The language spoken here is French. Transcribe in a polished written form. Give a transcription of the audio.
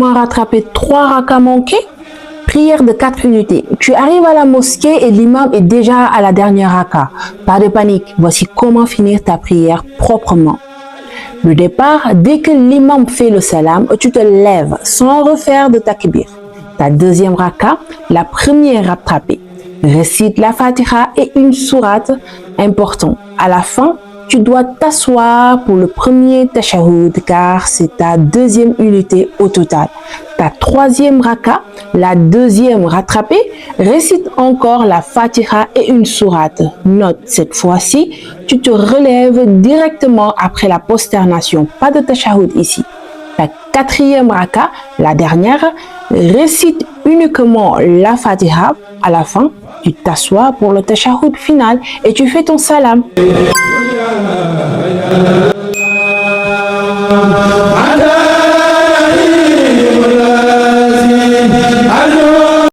as rattrapé 3 rakas manqués? Prière de 4 unités. Tu arrives à la mosquée et l'imam est déjà à la dernière raka. Pas de panique, voici comment finir ta prière proprement. Le départ, dès que l'imam fait le salam, tu te lèves sans refaire de takbir. Ta deuxième raka, la première rattrapée. Récite la Fatiha et une sourate. Important. À la fin, tu dois t'asseoir pour le premier tashahhud car c'est ta deuxième unité au total. Ta troisième raka, la deuxième rattrapée, récite encore la Fatiha et une sourate. Note, cette fois-ci, tu te relèves directement après la prosternation. Pas de tashahhud ici. Ta quatrième raka, la dernière, récite uniquement la Fatiha. À la fin, tu t'assois pour le tashahhud final et tu fais ton salam.